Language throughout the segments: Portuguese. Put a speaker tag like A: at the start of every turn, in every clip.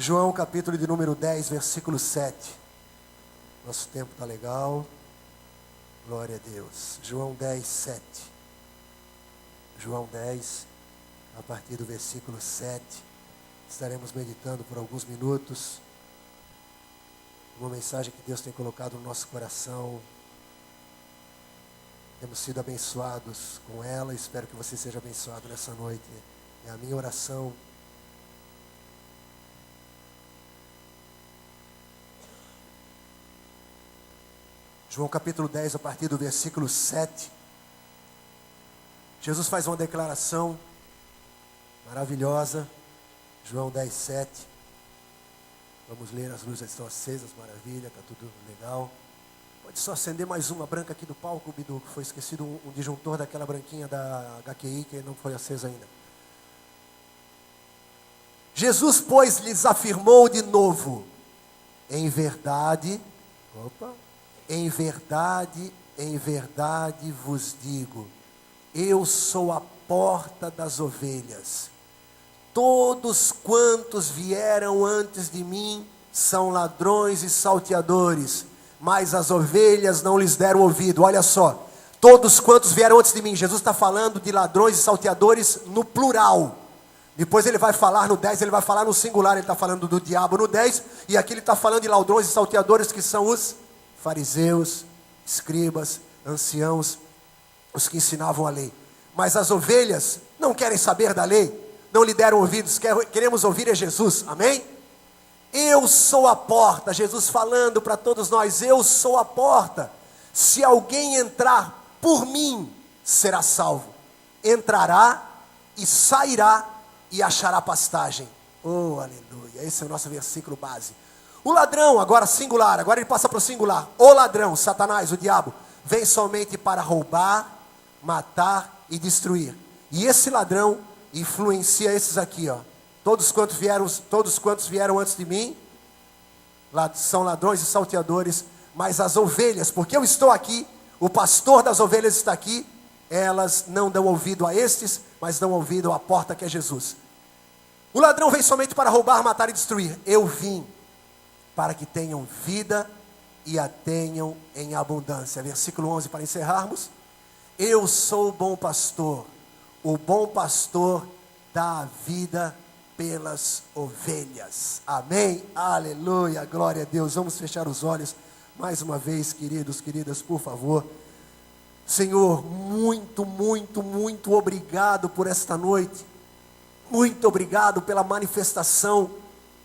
A: João capítulo de número 10, versículo 7. Nosso tempo está legal. Glória a Deus. João 10, 7. João 10, a partir do versículo 7. Estaremos meditando por alguns minutos. Uma mensagem que Deus tem colocado no nosso coração. Temos sido abençoados com ela. Espero que você seja abençoado nessa noite. É a minha oração. João capítulo 10, a partir do versículo 7. Jesus faz uma declaração maravilhosa. João 10, 7. Vamos ler, as luzes estão acesas, maravilha, está tudo legal. Pode só acender mais uma branca aqui do palco, Bidu, que foi esquecido um disjuntor daquela branquinha da HQI, que não foi acesa ainda. Jesus, pois, lhes afirmou de novo: em verdade, em verdade vos digo, eu sou a porta das ovelhas. Todos quantos vieram antes de mim são ladrões e salteadores, mas as ovelhas não lhes deram ouvido. Olha só, todos quantos vieram antes de mim. Jesus está falando de ladrões e salteadores no plural. Depois ele vai falar no 10, ele vai falar no singular. Ele está falando do diabo no 10, e aqui ele está falando de ladrões e salteadores, que são os fariseus, escribas, anciãos, os que ensinavam a lei. Mas as ovelhas não querem saber da lei, não lhe deram ouvidos. Queremos ouvir é Jesus, amém? Eu sou a porta. Jesus falando para todos nós: eu sou a porta. Se alguém entrar por mim, será salvo. Entrará e sairá e achará pastagem. Oh, aleluia. Esse é o nosso versículo base. O ladrão, agora singular, agora ele passa para o singular. O ladrão, Satanás, o diabo, vem somente para roubar, matar e destruir. E esse ladrão influencia esses aqui, ó. Todos quantos vieram antes de mim são ladrões e salteadores, mas as ovelhas, porque eu estou aqui, o pastor das ovelhas está aqui, elas não dão ouvido a estes, mas dão ouvido à porta, que é Jesus. O ladrão vem somente para roubar, matar e destruir. Eu vim para que tenham vida e a tenham em abundância. Versículo 11, para encerrarmos. Eu sou o bom pastor dá a vida pelas ovelhas. Amém? Aleluia, glória a Deus. Vamos fechar os olhos mais uma vez, queridos, queridas, por favor. Senhor, muito, muito, muito obrigado por esta noite. Muito obrigado pela manifestação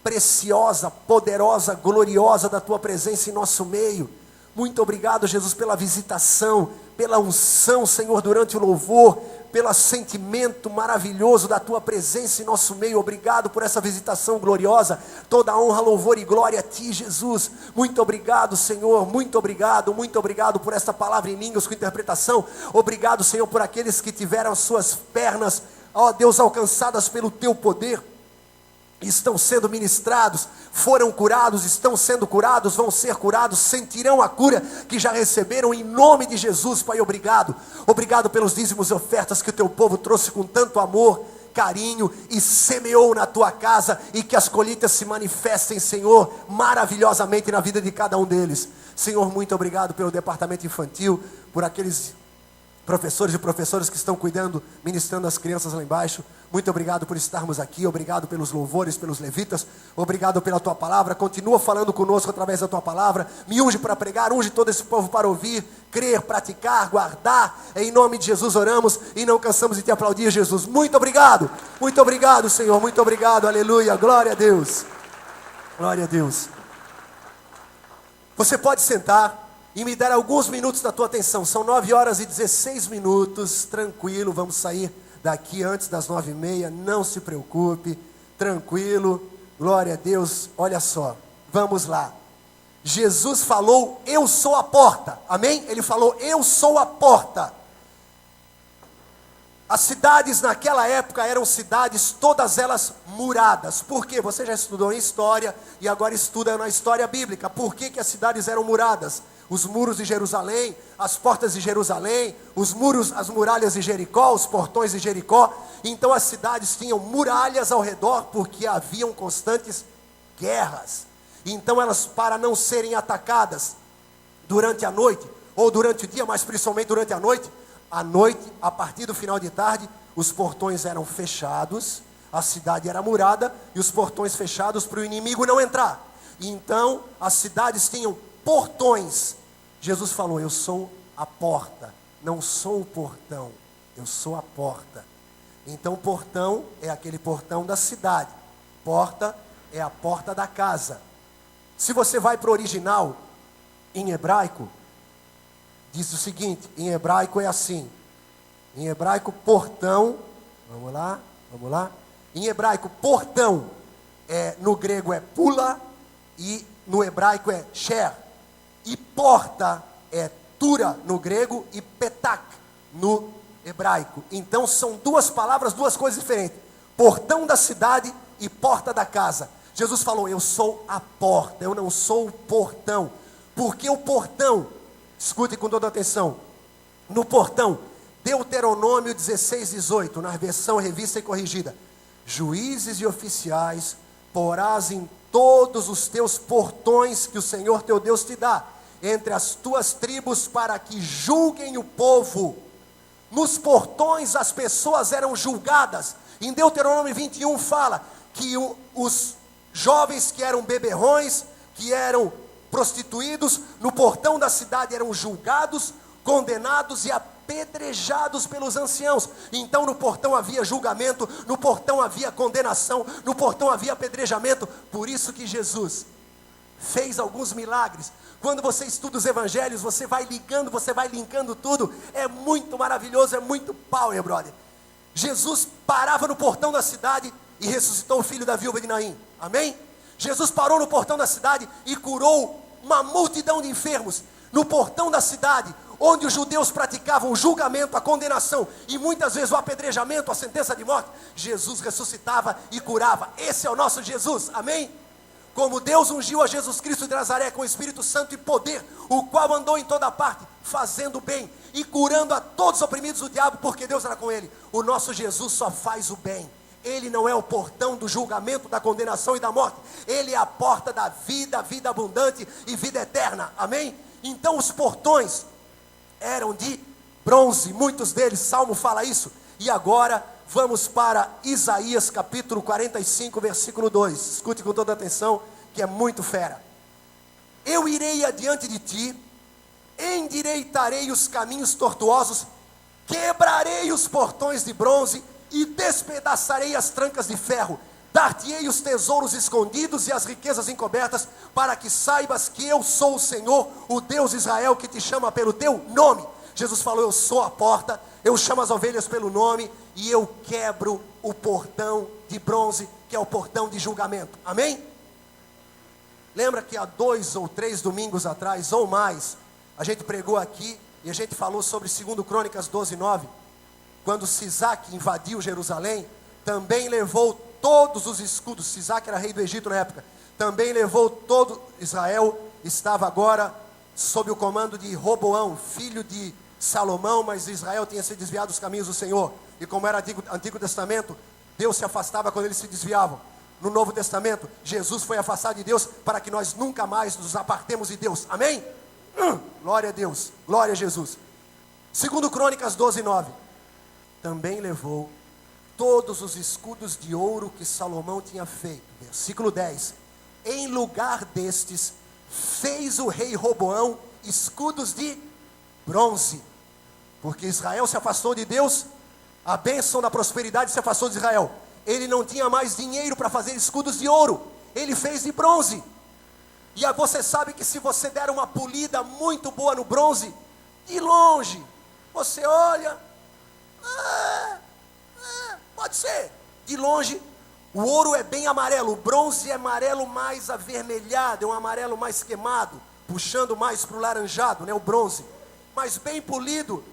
A: preciosa, poderosa, gloriosa da tua presença em nosso meio. Muito obrigado, Jesus, pela visitação, pela unção, Senhor, durante o louvor, pelo sentimento maravilhoso da tua presença em nosso meio. Obrigado por essa visitação gloriosa. Toda honra, louvor e glória a ti, Jesus. Muito obrigado, Senhor. Muito obrigado por esta palavra em línguas com interpretação. Obrigado, Senhor, por aqueles que tiveram as suas pernas, ó Deus, alcançadas pelo teu poder. Estão sendo ministrados, foram curados, estão sendo curados, vão ser curados, sentirão a cura que já receberam em nome de Jesus. Pai, obrigado pelos dízimos e ofertas que o teu povo trouxe com tanto amor, carinho e semeou na tua casa, e que as colheitas se manifestem, Senhor, maravilhosamente na vida de cada um deles. Senhor, muito obrigado pelo departamento infantil, por aqueles professores e professoras que estão cuidando, ministrando as crianças lá embaixo. Muito obrigado por estarmos aqui. Obrigado pelos louvores, pelos levitas. Obrigado pela tua palavra. Continua falando conosco através da tua palavra. Me unge para pregar, unge todo esse povo para ouvir, crer, praticar, guardar. Em nome de Jesus oramos e não cansamos de te aplaudir, Jesus. Muito obrigado, Senhor. Muito obrigado, aleluia, glória a Deus. Glória a Deus. Você pode sentar e me dar alguns minutos da tua atenção. São 9h16, tranquilo, vamos sair daqui antes das 9h30, não se preocupe, tranquilo, glória a Deus. Olha só, vamos lá. Jesus falou: eu sou a porta, amém? Ele falou: eu sou a porta. As cidades naquela época eram cidades, todas elas muradas. Por quê? Você já estudou em história e agora estuda na história bíblica. Por que as cidades eram muradas? Os muros de Jerusalém, as portas de Jerusalém, os muros, as muralhas de Jericó, os portões de Jericó. Então as cidades tinham muralhas ao redor, porque haviam constantes guerras. Então elas, para não serem atacadas durante a noite, ou durante o dia, mas principalmente durante a noite, a partir do final de tarde, os portões eram fechados, a cidade era murada, e os portões fechados para o inimigo não entrar. Então, as cidades tinham portões. Jesus falou, eu sou a porta, não sou o portão, eu sou a porta. Então, o portão é aquele portão da cidade, porta é a porta da casa. Se você vai para o original, em hebraico, diz o seguinte, em hebraico é assim, em hebraico portão, vamos lá, em hebraico portão, no grego é pula, e no hebraico é sher, e porta é tura no grego e petak no hebraico. Então são duas palavras, duas coisas diferentes, portão da cidade e porta da casa. Jesus falou, eu sou a porta, eu não sou o portão, porque o portão, escute com toda atenção, no portão, Deuteronômio 16:18, na versão revista e corrigida, juízes e oficiais porás em todos os teus portões que o Senhor teu Deus te dá, entre as tuas tribos, para que julguem o povo. Nos portões as pessoas eram julgadas. Em Deuteronômio 21 fala que os jovens que eram beberrões, que eram prostituídos, no portão da cidade eram julgados, condenados e apedrejados pelos anciãos. Então no portão havia julgamento, no portão havia condenação, no portão havia apedrejamento. Por isso que Jesus fez alguns milagres. Quando você estuda os evangelhos, você vai ligando, você vai linkando tudo. É muito maravilhoso, é muito power, brother. Jesus parava no portão da cidade e ressuscitou o filho da viúva de Naim. Amém? Jesus parou no portão da cidade e curou uma multidão de enfermos. No portão da cidade, onde os judeus praticavam o julgamento, a condenação e muitas vezes o apedrejamento, a sentença de morte, Jesus ressuscitava e curava. Esse é o nosso Jesus, amém? Como Deus ungiu a Jesus Cristo de Nazaré com o Espírito Santo e poder, o qual andou em toda parte, fazendo bem e curando a todos os oprimidos do diabo, porque Deus era com ele. O nosso Jesus só faz o bem. Ele não é o portão do julgamento, da condenação e da morte. Ele é a porta da vida, vida abundante e vida eterna, amém? Então os portões eram de bronze, muitos deles, Salmo fala isso. E agora vamos para Isaías capítulo 45, versículo 2. Escute com toda atenção, que é muito fera. Eu irei adiante de ti, endireitarei os caminhos tortuosos, quebrarei os portões de bronze e despedaçarei as trancas de ferro. Dar-te-ei os tesouros escondidos e as riquezas encobertas, para que saibas que eu sou o Senhor, o Deus de Israel, que te chama pelo teu nome. Jesus falou, eu sou a porta, eu chamo as ovelhas pelo nome, e eu quebro o portão de bronze, que é o portão de julgamento, amém? Lembra que há 2 ou 3 domingos atrás, ou mais, a gente pregou aqui, e a gente falou sobre 2 Crônicas 12:9, quando Sisaque invadiu Jerusalém, também levou todos os escudos. Sisaque era rei do Egito na época, também levou todo Israel, estava agora sob o comando de Roboão, filho de Salomão, mas Israel tinha se desviado dos caminhos do Senhor, e como era Antigo Testamento, Deus se afastava quando eles se desviavam. No Novo Testamento, Jesus foi afastado de Deus, para que nós nunca mais nos apartemos de Deus, amém? Glória a Deus, glória a Jesus. 2 Crônicas 12:9, também levou todos os escudos de ouro que Salomão tinha feito. Versículo 10, em lugar destes, fez o rei Roboão escudos de bronze, porque Israel se afastou de Deus, a bênção da prosperidade se afastou de Israel. Ele não tinha mais dinheiro para fazer escudos de ouro, ele fez de bronze. E aí você sabe que se você der uma polida muito boa no bronze, de longe, você olha, pode ser, de longe, o ouro é bem amarelo, o bronze é amarelo mais avermelhado, é um amarelo mais queimado, puxando mais para o laranjado, né, o bronze, mas bem polido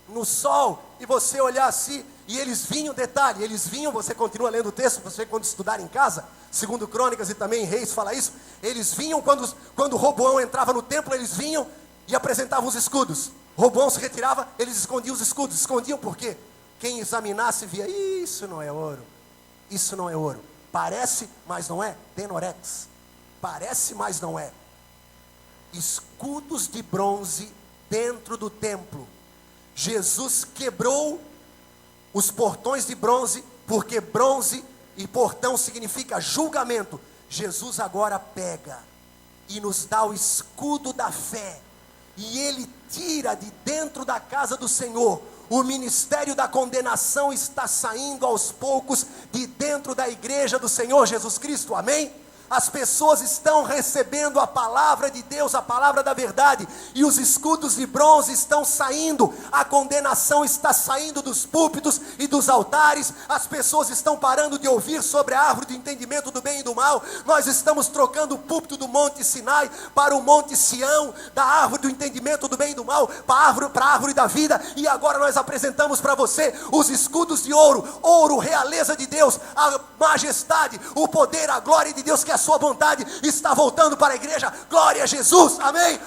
A: no sol, e você olhar assim, e eles vinham, detalhe, eles vinham, você continua lendo o texto, você quando estudar em casa, 2 Crônicas e também em Reis fala isso, eles vinham, quando Roboão entrava no templo, eles vinham e apresentavam os escudos. Roboão se retirava, eles escondiam os escudos, escondiam por quê? Quem examinasse via, isso não é ouro, isso não é ouro. Parece, mas não é. Denorex. Parece, mas não é. Escudos de bronze dentro do templo. Jesus quebrou os portões de bronze, porque bronze e portão significa julgamento. Jesus agora pega e nos dá o escudo da fé, e Ele tira de dentro da casa do Senhor. O ministério da condenação está saindo aos poucos de dentro da igreja do Senhor Jesus Cristo, amém? As pessoas estão recebendo a palavra de Deus, a palavra da verdade, e os escudos de bronze estão saindo, a condenação está saindo dos púlpitos e dos altares, as pessoas estão parando de ouvir sobre a árvore do entendimento do bem e do mal. Nós estamos trocando o púlpito do Monte Sinai para o Monte Sião, da árvore do entendimento do bem e do mal para a árvore da vida, e agora nós apresentamos para você os escudos de ouro, ouro, realeza de Deus, a majestade, o poder, a glória de Deus, que a sua vontade está voltando para a igreja. Glória a Jesus, amém?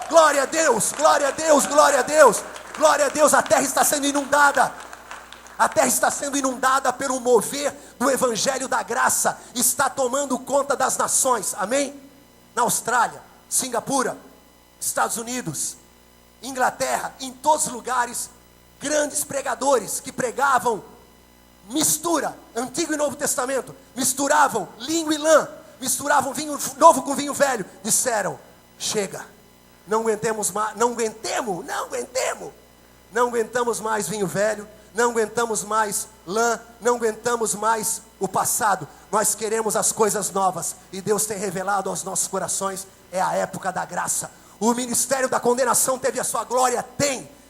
A: Glória a Deus, glória a Deus, glória a Deus, glória a Deus. A terra está sendo inundada, a terra está sendo inundada pelo mover do evangelho da graça, está tomando conta das nações, amém? Na Austrália, Singapura, Estados Unidos, Inglaterra, em todos os lugares, grandes pregadores que pregavam mistura, Antigo e Novo Testamento, misturavam linho e lã, misturavam vinho novo com vinho velho, disseram: chega, não aguentamos mais, não aguentamos mais vinho velho, não aguentamos mais lã, não aguentamos mais o passado, nós queremos as coisas novas, e Deus tem revelado aos nossos corações, é a época da graça. O ministério da condenação teve a sua glória,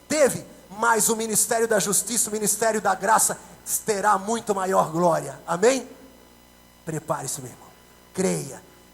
A: teve, mas o ministério da justiça, o ministério da graça, terá muito maior glória, amém? Prepare-se, meu irmão,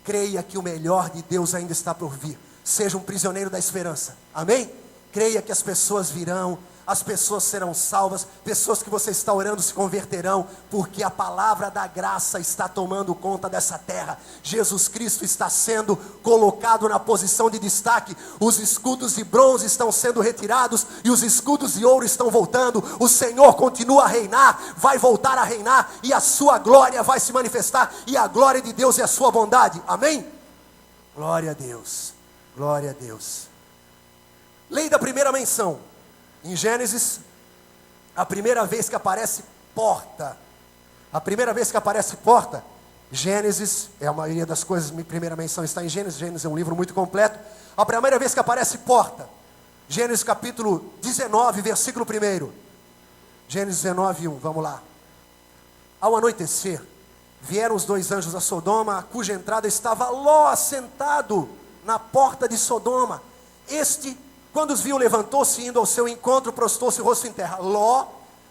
A: creia que o melhor de Deus ainda está por vir. Seja um prisioneiro da esperança, amém? Creia que as pessoas virão, as pessoas serão salvas, pessoas que você está orando se converterão, porque a palavra da graça está tomando conta dessa terra. Jesus Cristo está sendo colocado na posição de destaque, os escudos de bronze estão sendo retirados, e os escudos de ouro estão voltando. O Senhor continua a reinar, vai voltar a reinar, e a sua glória vai se manifestar, e a glória de Deus é a sua bondade, amém? Glória a Deus, glória a Deus. Lei da primeira menção. Em Gênesis, a primeira vez que aparece porta, Gênesis, a maioria das coisas, minha primeira menção está em Gênesis, Gênesis é um livro muito completo. A primeira vez que aparece porta, Gênesis capítulo 19, versículo 1, Gênesis 19, 1, vamos lá. Ao anoitecer, vieram os dois anjos a Sodoma, cuja entrada estava Ló assentado na porta de Sodoma. Este, quando os viu, levantou-se, indo ao seu encontro, prostou-se o rosto em terra. Ló,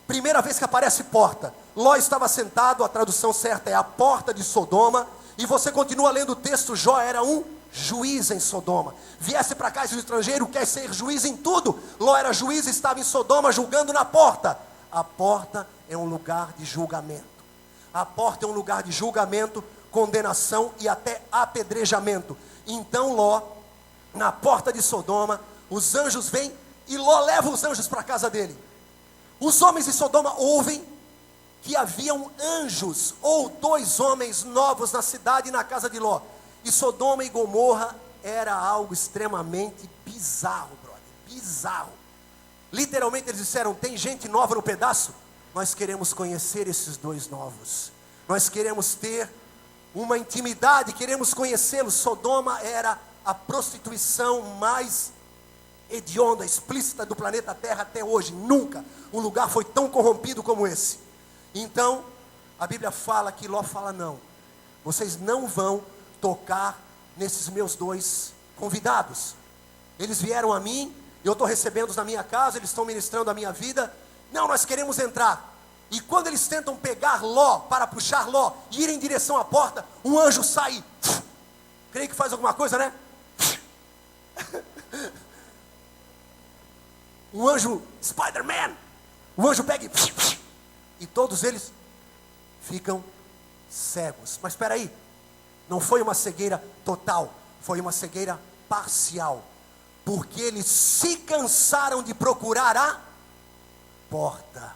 A: primeira vez que aparece porta, Ló estava sentado, a tradução certa é a porta de Sodoma, e você continua lendo o texto, Jó era um juiz em Sodoma. Viesse para cá esse estrangeiro, quer ser juiz em tudo. Ló era juiz e estava em Sodoma julgando na porta. A porta é um lugar de julgamento. A porta é um lugar de julgamento, condenação e até apedrejamento. Então Ló, na porta de Sodoma, os anjos vêm e Ló leva os anjos para a casa dele. Os homens de Sodoma ouvem que haviam anjos ou dois homens novos na cidade e na casa de Ló. E Sodoma e Gomorra era algo extremamente bizarro, brother, bizarro. Literalmente eles disseram: tem gente nova no pedaço? Nós queremos conhecer esses dois novos. Nós queremos ter uma intimidade, queremos conhecê-los. Sodoma era a prostituição mais hedionda, explícita do planeta Terra até hoje. Nunca um lugar foi tão corrompido como esse. Então, a Bíblia fala que Ló fala: não, vocês não vão tocar nesses meus dois convidados. Eles vieram a mim, eu estou recebendo-os na minha casa, eles estão ministrando a minha vida. Não, nós queremos entrar. E quando eles tentam pegar Ló, para puxar Ló e ir em direção à porta, um anjo sai, creio que faz alguma coisa, né? Um anjo, Spider-Man, o anjo pega e todos eles ficam cegos. Mas espera aí, não foi uma cegueira total, foi uma cegueira parcial, porque eles se cansaram de procurar a porta.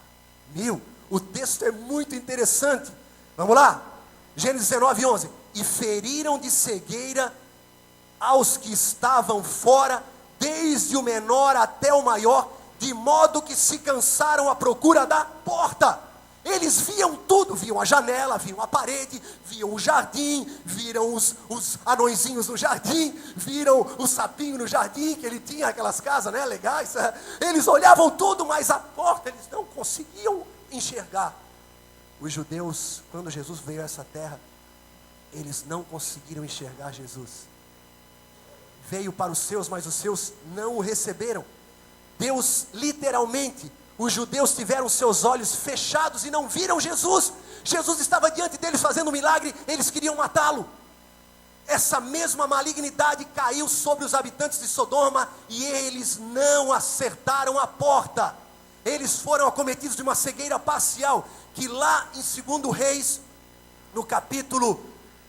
A: O texto é muito interessante. Vamos lá, Gênesis 19, 11. E feriram de cegueira aos que estavam fora, desde o menor até o maior, de modo que se cansaram à procura da porta. Eles viam tudo, viam a janela, viam a parede, viam o jardim, viram os anõezinhos no jardim, viram o sapinho no jardim, que ele tinha aquelas casas, né, legais. Eles olhavam tudo, mas a porta eles não conseguiam enxergar. Os judeus, quando Jesus veio a essa terra, eles não conseguiram enxergar Jesus. Veio para os seus, mas os seus não o receberam. Deus literalmente, os judeus tiveram seus olhos fechados e não viram Jesus. Jesus estava diante deles fazendo um milagre, eles queriam matá-lo. Essa mesma malignidade caiu sobre os habitantes de Sodoma e eles não acertaram a porta. Eles foram acometidos de uma cegueira parcial, que lá em 2 Reis, no capítulo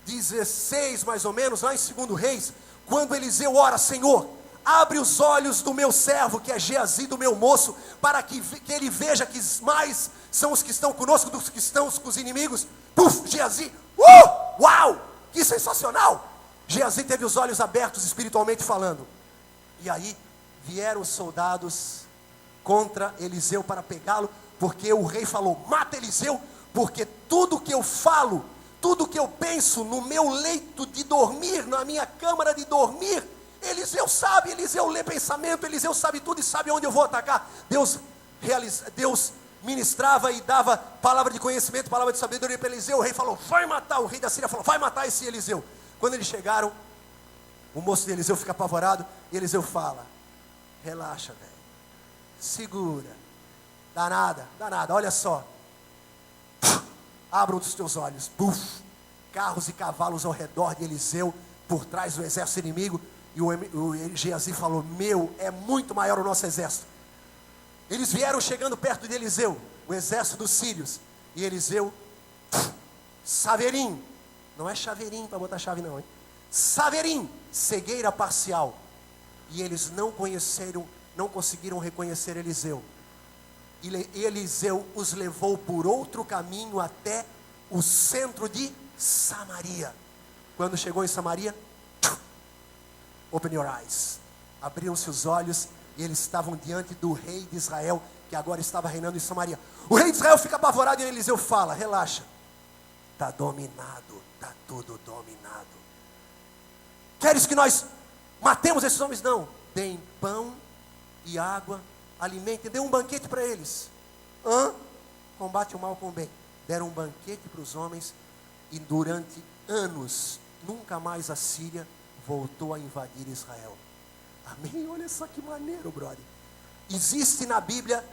A: 16 mais ou menos, lá em 2 Reis, quando Eliseu ora: Senhor, abre os olhos do meu servo, que é Geazi, do meu moço, para que ele veja que mais são os que estão conosco do que estão com os inimigos. Puf, Geazi, uau, que sensacional! Geazi teve os olhos abertos espiritualmente falando. E aí vieram os soldados contra Eliseu para pegá-lo, porque o rei falou: mata Eliseu, porque tudo que eu falo, tudo que eu penso no meu leito de dormir, na minha câmara de dormir, Eliseu sabe, Eliseu lê pensamento, Eliseu sabe tudo e sabe onde eu vou atacar. Deus ministrava e dava palavra de conhecimento, palavra de sabedoria para Eliseu. O rei falou: vai matar, o rei da Síria falou: vai matar esse Eliseu. Quando eles chegaram, o moço de Eliseu fica apavorado, e Eliseu fala: relaxa, velho, segura, dá nada, olha só, abra os teus olhos. Puf, carros e cavalos ao redor de Eliseu, por trás do exército inimigo. E o Geazi falou: meu, é muito maior o nosso exército. Eles vieram chegando perto de Eliseu, o exército dos sírios. E Eliseu, Saverim, não é chaveirinho para botar chave não, hein? Saverim, cegueira parcial. E eles não conseguiram reconhecer Eliseu. E Eliseu os levou por outro caminho até o centro de Samaria. Quando chegou em Samaria, open your eyes, abriram-se os olhos e eles estavam diante do rei de Israel, que agora estava reinando em Samaria. O rei de Israel fica apavorado e Eliseu fala: relaxa, está dominado, está tudo dominado. Queres que nós matemos esses homens? Não, deem pão e água, alimentem, dê um banquete para eles. Combate o mal com o bem. Deram um banquete para os homens e durante anos, nunca mais a Síria voltou a invadir Israel. Amém? Olha só que maneiro, brother. Existe na Bíblia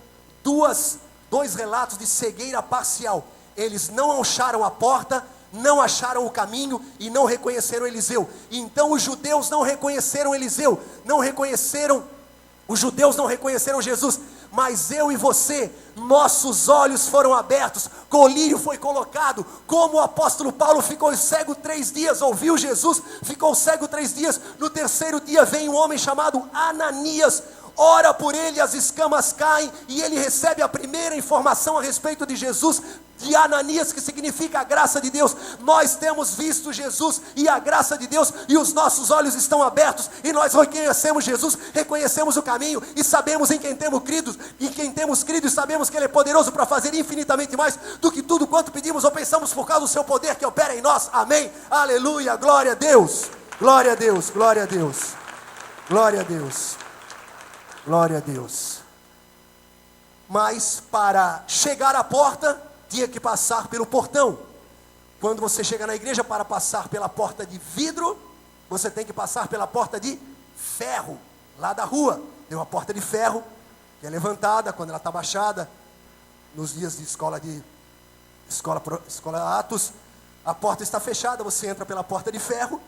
A: dois relatos de cegueira parcial. Eles não acharam a porta, não acharam o caminho e não reconheceram Eliseu. Então os judeus não reconheceram Eliseu, os judeus não reconheceram Jesus. Mas eu e você, nossos olhos foram abertos, colírio foi colocado, como o apóstolo Paulo ficou cego 3 dias, ouviu Jesus, ficou cego 3 dias, no terceiro dia vem um homem chamado Ananias, ora por ele, as escamas caem, e ele recebe a primeira informação a respeito de Jesus, de Ananias, que significa a graça de Deus. Nós temos visto Jesus e a graça de Deus, e os nossos olhos estão abertos, e nós reconhecemos Jesus, reconhecemos o caminho, e sabemos em quem temos crido, e sabemos que Ele é poderoso para fazer infinitamente mais do que tudo quanto pedimos ou pensamos, por causa do seu poder que opera em nós. Amém, aleluia, glória a Deus, glória a Deus, glória a Deus, glória a Deus, glória a Deus. Mas para chegar à porta, tinha que passar pelo portão. Quando você chega na igreja, para passar pela porta de vidro, você tem que passar pela porta de ferro, lá da rua. Tem uma porta de ferro, que é levantada, quando ela está baixada, nos dias de escola Atos, a porta está fechada, você entra pela porta de ferro,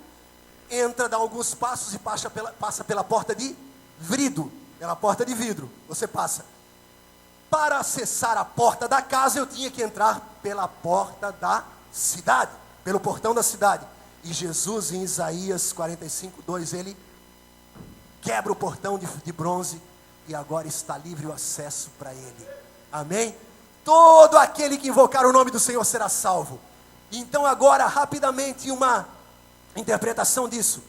A: dá alguns passos e passa pela porta de vidro, você passa. Para acessar a porta da casa, eu tinha que entrar pela porta da cidade, pelo portão da cidade. E Jesus, em Isaías 45:2, ele quebra o portão de bronze e agora está livre o acesso para ele. Amém? Todo aquele que invocar o nome do Senhor será salvo. Então agora, rapidamente, uma interpretação disso.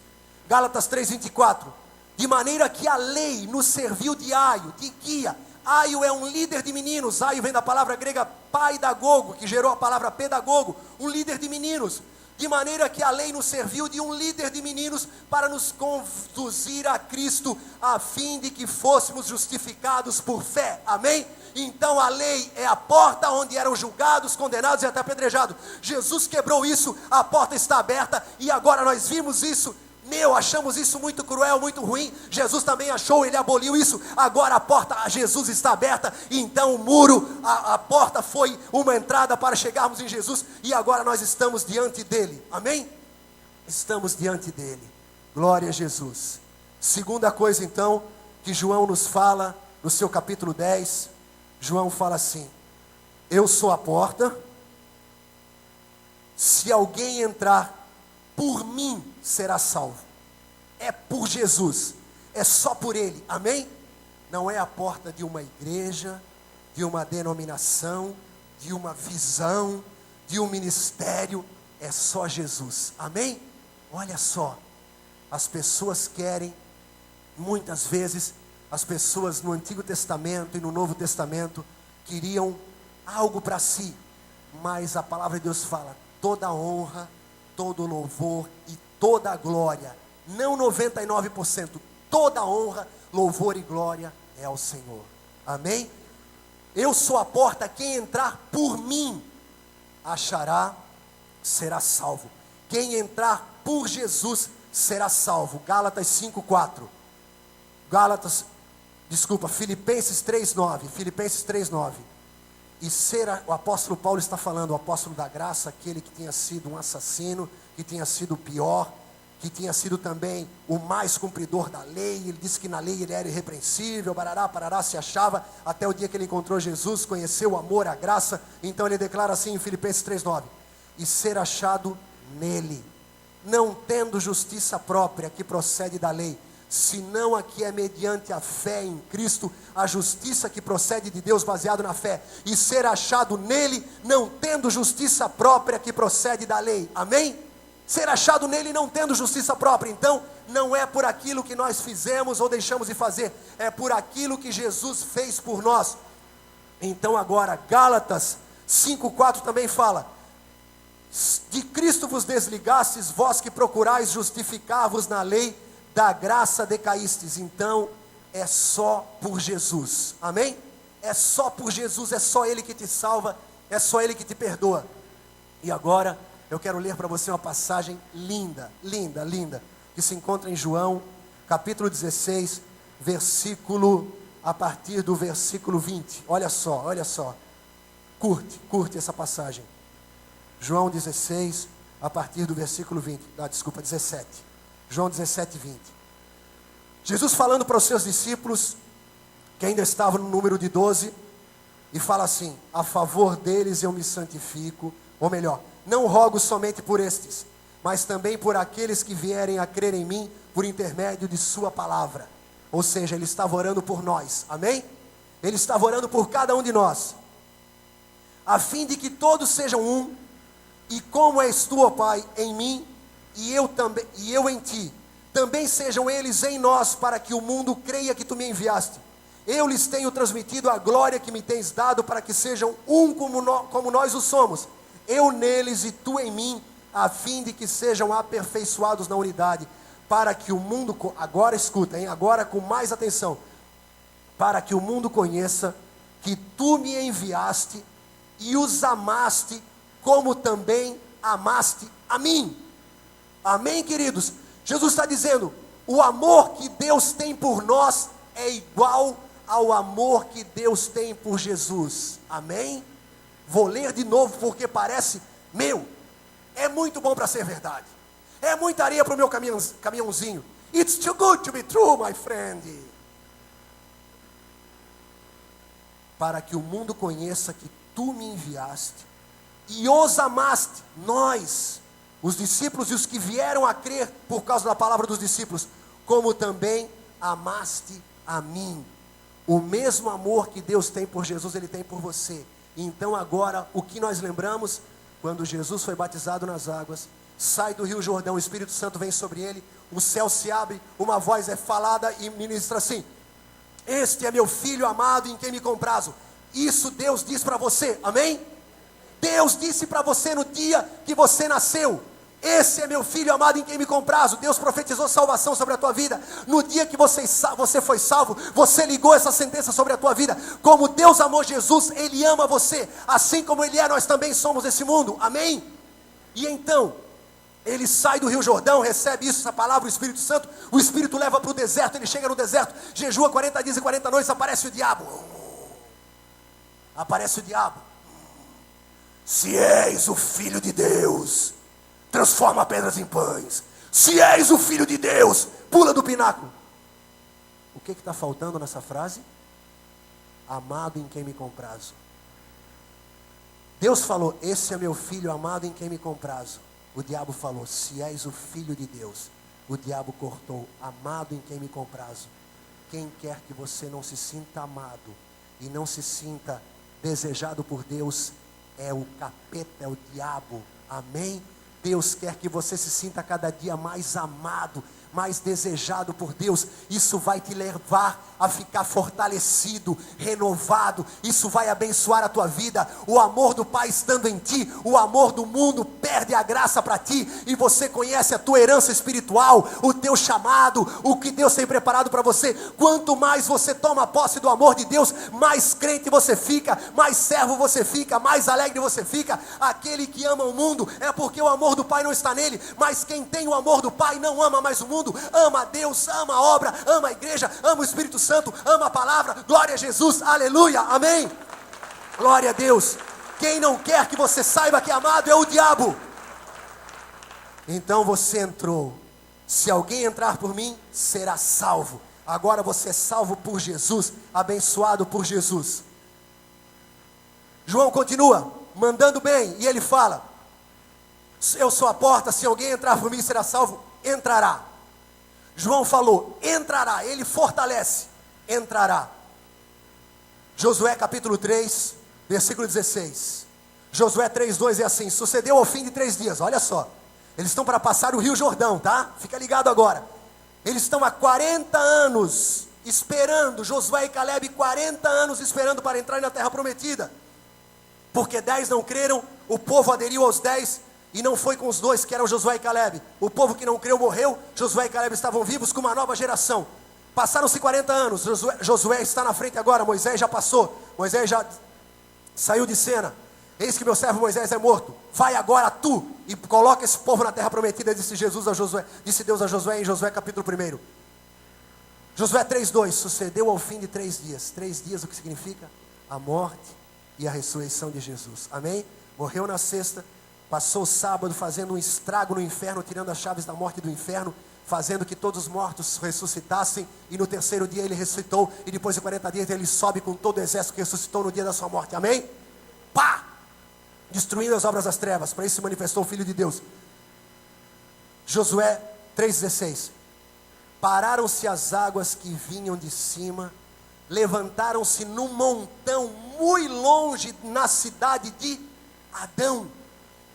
A: Gálatas 3:24. De maneira que a lei nos serviu de aio, de guia. Aio é um líder de meninos. Aio vem da palavra grega paidagogo, que gerou a palavra pedagogo, um líder de meninos. De maneira que a lei nos serviu de um líder de meninos para nos conduzir a Cristo, a fim de que fôssemos justificados por fé. Amém? Então a lei é a porta onde eram julgados, condenados e até apedrejados. Jesus quebrou isso, a porta está aberta, e agora nós vimos isso. Achamos isso muito cruel, muito ruim. Jesus também achou, ele aboliu isso. Agora a porta a Jesus está aberta. Então o muro, a porta foi uma entrada para chegarmos em Jesus. E agora nós estamos diante dele. Amém? Estamos diante dele. Glória a Jesus. Segunda coisa então, que João nos fala, no seu capítulo 10. João fala assim: eu sou a porta. Se alguém entrar por mim, será salvo. É por Jesus, é só por Ele, amém? Não é a porta de uma igreja, de uma denominação, de uma visão, de um ministério, é só Jesus, amém? Olha só, as pessoas querem, muitas vezes, as pessoas no Antigo Testamento e no Novo Testamento, queriam algo para si, mas a palavra de Deus fala, toda honra, todo louvor e toda glória, não 99%, toda honra, louvor e glória é ao Senhor, amém? Eu sou a porta, quem entrar por mim, será salvo. Quem entrar por Jesus, será salvo. Gálatas 5:4, Filipenses 3:9, Filipenses 3:9, o apóstolo Paulo está falando, o apóstolo da graça, aquele que tinha sido um assassino, que tinha sido o pior, que tinha sido também o mais cumpridor da lei. Ele disse que na lei ele era irrepreensível, barará, parará, se achava, até o dia que ele encontrou Jesus, conheceu o amor, a graça. Então ele declara assim em Filipenses 3:9, e ser achado nele, não tendo justiça própria que procede da lei, senão a que é mediante a fé em Cristo, a justiça que procede de Deus baseado na fé, e ser achado nele, não tendo justiça própria que procede da lei, amém? Ser achado nele não tendo justiça própria, então, não é por aquilo que nós fizemos ou deixamos de fazer, é por aquilo que Jesus fez por nós. Então agora, Gálatas 5:4 também fala, de Cristo vos desligastes, vós que procurais justificar-vos na lei, da graça decaístes. Então, é só por Jesus, amém? É só por Jesus, é só Ele que te salva, é só Ele que te perdoa. E agora, eu quero ler para você uma passagem linda, linda, linda, que se encontra em João, capítulo 16, a partir do versículo 20, olha só, curte essa passagem, João 16, a partir do versículo 17, João 17, 20, Jesus falando para os seus discípulos, que ainda estavam no número de 12, e fala assim, a favor deles eu me santifico, ou melhor, não rogo somente por estes, mas também por aqueles que vierem a crer em mim, por intermédio de sua palavra. Ou seja, Ele estava orando por nós, amém? Ele estava orando por cada um de nós, a fim de que todos sejam um, e como és tu, ó Pai, em mim, e eu em ti, também sejam eles em nós, para que o mundo creia que tu me enviaste. Eu lhes tenho transmitido a glória que me tens dado, para que sejam um como nós o somos, eu neles e tu em mim, a fim de que sejam aperfeiçoados na unidade, para que o mundo, agora escuta, agora com mais atenção, para que o mundo conheça que tu me enviaste e os amaste, como também amaste a mim. Amém, queridos? Jesus está dizendo, o amor que Deus tem por nós é igual ao amor que Deus tem por Jesus, amém? Vou ler de novo porque parece, é muito bom para ser verdade, é muita areia para o meu caminhãozinho, it's too good to be true, my friend. Para que o mundo conheça que tu me enviaste, e os amaste, nós, os discípulos e os que vieram a crer por causa da palavra dos discípulos, como também amaste a mim. O mesmo amor que Deus tem por Jesus, Ele tem por você. Então agora, o que nós lembramos? quando Jesus foi batizado nas águas, sai do rio Jordão, o Espírito Santo vem sobre ele, o céu se abre, uma voz é falada e ministra assim: este é meu filho amado em quem me comprazo. Isso Deus diz para você, amém? Deus disse para você no dia que você nasceu: esse é meu filho amado em quem me comprazo. Deus profetizou salvação sobre a tua vida. No dia que você foi salvo, você ligou essa sentença sobre a tua vida. Como Deus amou Jesus, Ele ama você. Assim como Ele é, nós também somos desse mundo, amém? E então, ele sai do rio Jordão, recebe isso, essa palavra, o Espírito Santo. O Espírito leva para o deserto, ele chega no deserto, jejua 40 dias e 40 noites, aparece o diabo. Aparece o diabo. Se és o Filho de Deus, transforma pedras em pães. Se és o Filho de Deus, pula do pináculo. O que está faltando nessa frase? Amado em quem me comprazo. Deus falou: esse é meu filho amado em quem me comprazo. O diabo falou: se és o Filho de Deus. O diabo cortou: amado em quem me comprazo. Quem quer que você não se sinta amado e não se sinta desejado por Deus, é o capeta, é o diabo, amém? Deus quer que você se sinta cada dia mais amado, mais desejado por Deus. Isso vai te levar a ficar fortalecido, renovado. Isso vai abençoar a tua vida. O amor do Pai estando em ti, o amor do mundo perde a graça para ti, e você conhece a tua herança espiritual, o teu chamado, o que Deus tem preparado para você. Quanto mais você toma posse do amor de Deus, mais crente você fica, mais servo você fica, mais alegre você fica. Aquele que ama o mundo é porque o amor do Pai não está nele, mas quem tem o amor do Pai não ama mais o mundo, ama a Deus, ama a obra, ama a igreja, ama o Espírito Santo, ama a palavra. Glória a Jesus, aleluia, amém? Glória a Deus. Quem não quer que você saiba que é amado é o diabo. Então você entrou. Se alguém entrar por mim, será salvo. Agora você é salvo por Jesus, abençoado por Jesus. João continua mandando bem, e ele fala: eu sou a porta, se alguém entrar por mim será salvo, entrará. João falou, entrará, ele fortalece, entrará. Josué capítulo 3, versículo 16. Josué 3:2 é assim: sucedeu ao fim de 3 dias, olha só, eles estão para passar o rio Jordão, tá? Fica ligado agora. Eles estão há 40 anos esperando, Josué e Calebe, 40 anos esperando para entrar na terra prometida. Porque 10 não creram, o povo aderiu aos 10, e não foi com os 2 que eram Josué e Calebe. O povo que não creu morreu, Josué e Calebe estavam vivos com uma nova geração. Passaram-se 40 anos, Josué está na frente agora, Moisés já passou, Moisés já saiu de cena. Eis que meu servo Moisés é morto, vai agora tu e coloca esse povo na terra prometida, disse Deus a Josué em Josué capítulo 1. Josué 3:2, sucedeu ao fim de 3 dias. 3 dias o que significa? A morte e a ressurreição de Jesus, amém? Morreu na sexta, passou o sábado fazendo um estrago no inferno, tirando as chaves da morte do inferno, fazendo que todos os mortos ressuscitassem, e no terceiro dia ele ressuscitou, e depois de 40 dias ele sobe com todo o exército que ressuscitou no dia da sua morte, amém? Pá! Destruindo as obras das trevas, para isso se manifestou o Filho de Deus. Josué 3:16, pararam-se as águas que vinham de cima, levantaram-se num montão muito longe na cidade de Adão.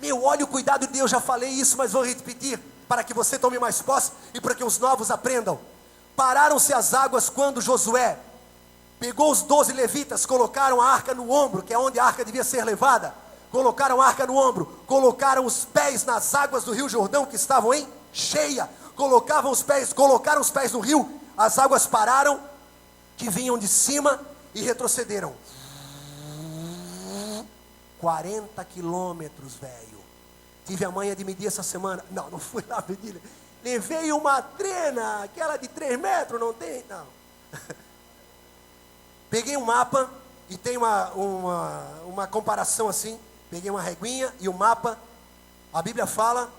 A: Meu, olha o cuidado de Deus, já falei isso, mas vou repetir, para que você tome mais posse, e para que os novos aprendam. Pararam-se as águas quando Josué pegou os 12 levitas, colocaram a arca no ombro, que é onde a arca devia ser levada, colocaram a arca no ombro, colocaram os pés nas águas do rio Jordão, que estavam em cheia, colocaram os pés no rio, as águas pararam, que vinham de cima, e retrocederam, 40 quilômetros, velho. Tive a manha de medir essa semana. Não fui lá medir. Levei uma trena, aquela de 3 metros, não tem? Não. Peguei um mapa, e tem uma comparação assim. Peguei uma reguinha e o mapa. A Bíblia fala: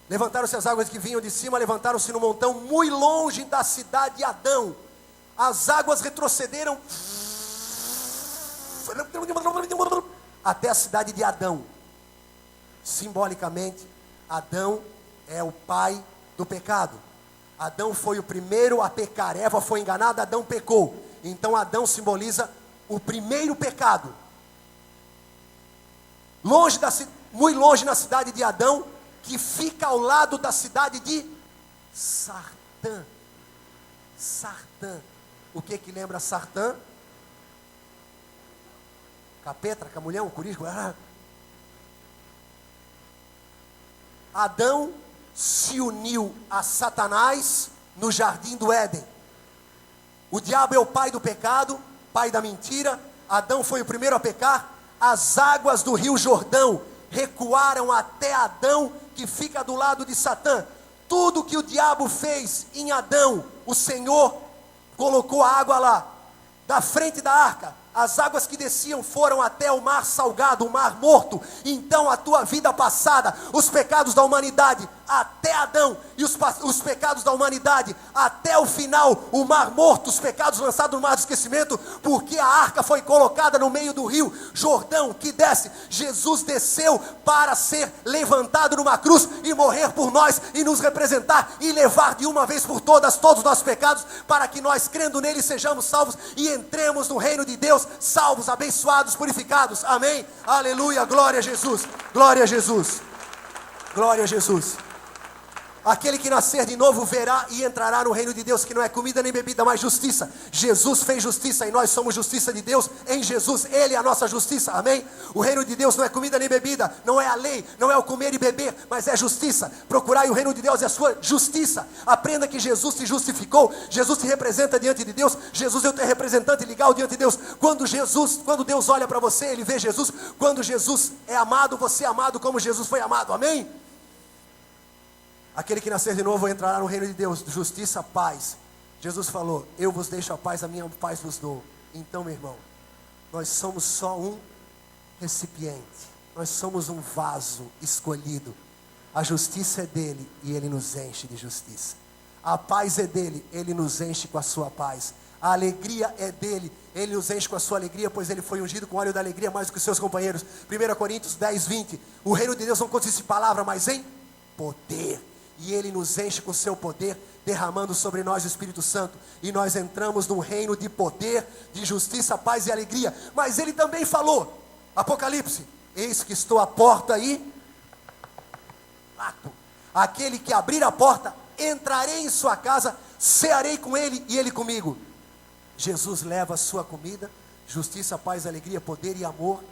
A: levantaram-se as águas que vinham de cima, levantaram-se no montão muito longe da cidade de Adão. As águas retrocederam até a cidade de Adão. Simbolicamente, Adão é o pai do pecado. Adão foi o primeiro a pecar. Eva foi enganada, Adão pecou. Então Adão simboliza o primeiro pecado. muito longe na cidade de Adão, que fica ao lado da cidade de Sartã. Sartã. O que lembra Sartã? Capetra, camulhão, corisco. Adão se uniu a Satanás no jardim do Éden. O diabo é o pai do pecado, pai da mentira. Adão foi o primeiro a pecar. As águas do rio Jordão recuaram até Adão, que fica do lado de Satã. Tudo que o diabo fez em Adão, o Senhor colocou a água lá, da frente da arca. As águas que desciam foram até o mar salgado, o mar morto. Então a tua vida passada, os pecados da humanidade até Adão, e os pecados da humanidade até o final, o mar morto, os pecados lançados no mar do esquecimento, porque a arca foi colocada no meio do rio Jordão, que desce. Jesus desceu para ser levantado numa cruz e morrer por nós, e nos representar, e levar de uma vez por todas todos os nossos pecados, para que nós, crendo nele, sejamos salvos e entremos no reino de Deus, salvos, abençoados, purificados. Amém? Aleluia, glória a Jesus, glória a Jesus, glória a Jesus. Aquele que nascer de novo verá e entrará no reino de Deus, que não é comida nem bebida, mas justiça. Jesus fez justiça e nós somos justiça de Deus em Jesus. Ele é a nossa justiça, amém? O reino de Deus não é comida nem bebida, não é a lei, não é o comer e beber, mas é justiça. Procurai o reino de Deus e a sua justiça. Aprenda que Jesus te justificou, Jesus te representa diante de Deus, Jesus é o teu representante legal diante de Deus. Quando Deus olha para você, Ele vê Jesus. Quando Jesus é amado, você é amado como Jesus foi amado, amém? Aquele que nascer de novo entrará no reino de Deus, justiça, paz. Jesus falou: eu vos deixo a paz, a minha paz vos dou. Então, meu irmão, nós somos só um recipiente, nós somos um vaso escolhido. A justiça é dele e ele nos enche de justiça. A paz é dele, ele nos enche com a sua paz. A alegria é dele, ele nos enche com a sua alegria, pois ele foi ungido com óleo da alegria mais do que os seus companheiros. 1 Coríntios 10, 20. O reino de Deus não consiste em palavra, mas em poder. E Ele nos enche com o seu poder, derramando sobre nós o Espírito Santo. E nós entramos num reino de poder, de justiça, paz e alegria. Mas Ele também falou, Apocalipse: eis que estou à porta e bato. Aquele que abrir a porta, entrarei em sua casa, cearei com ele e ele comigo. Jesus leva a sua comida, justiça, paz, alegria, poder e amor.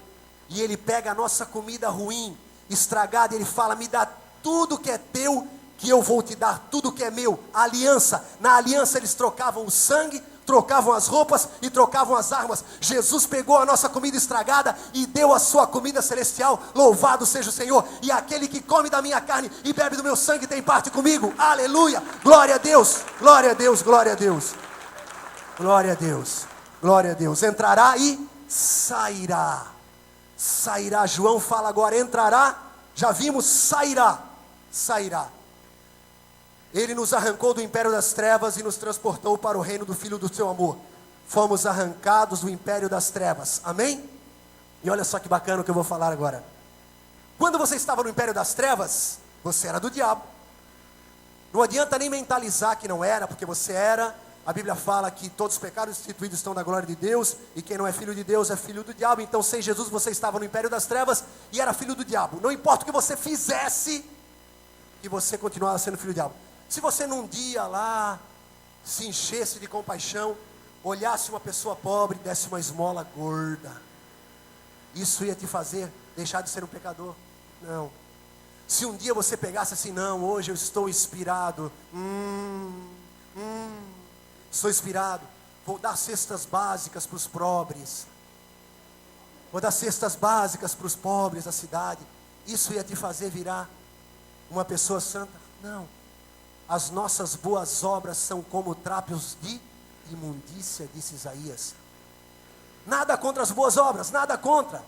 A: E Ele pega a nossa comida ruim, estragada, e Ele fala: me dá tudo que é teu, que eu vou te dar tudo que é meu. A aliança, na aliança eles trocavam o sangue, trocavam as roupas e trocavam as armas. Jesus pegou a nossa comida estragada e deu a sua comida celestial. Louvado seja o Senhor. E aquele que come da minha carne e bebe do meu sangue tem parte comigo. Aleluia, glória a Deus, glória a Deus, glória a Deus, glória a Deus, glória a Deus. Entrará e sairá. Sairá. João fala agora: entrará. Já vimos, sairá. Sairá. Ele nos arrancou do império das trevas e nos transportou para o reino do Filho do seu amor. Fomos arrancados do império das trevas, amém? E olha só que bacana o que eu vou falar agora. Quando você estava no império das trevas, você era do diabo. Não adianta nem mentalizar que não era, porque você era. A Bíblia fala que todos os pecados instituídos estão na glória de Deus, e quem não é filho de Deus é filho do diabo. Então, sem Jesus você estava no império das trevas e era filho do diabo. Não importa o que você fizesse, que você continuava sendo filho do diabo. Se você num dia lá se enchesse de compaixão, olhasse uma pessoa pobre e desse uma esmola gorda, isso ia te fazer deixar de ser um pecador? Não. Se um dia você pegasse assim: não, hoje eu estou inspirado, estou inspirado, vou dar cestas básicas para os pobres, vou dar cestas básicas para os pobres da cidade, isso ia te fazer virar uma pessoa santa? Não. As nossas boas obras são como trapos de imundícia, disse Isaías. Nada contra as boas obras, nada contra.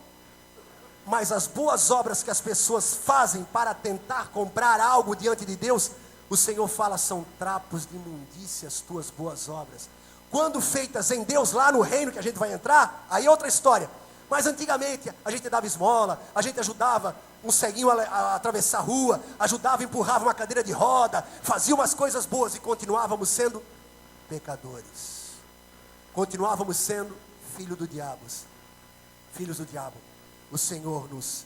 A: Mas as boas obras que as pessoas fazem para tentar comprar algo diante de Deus, o Senhor fala: são trapos de imundícia as tuas boas obras. Quando feitas em Deus, lá no reino que a gente vai entrar, aí é outra história. Mas antigamente a gente dava esmola, a gente ajudava um ceguinho a atravessar a rua, ajudava, empurrava uma cadeira de roda, fazia umas coisas boas e continuávamos sendo pecadores. Continuávamos sendo filhos do diabo. O Senhor nos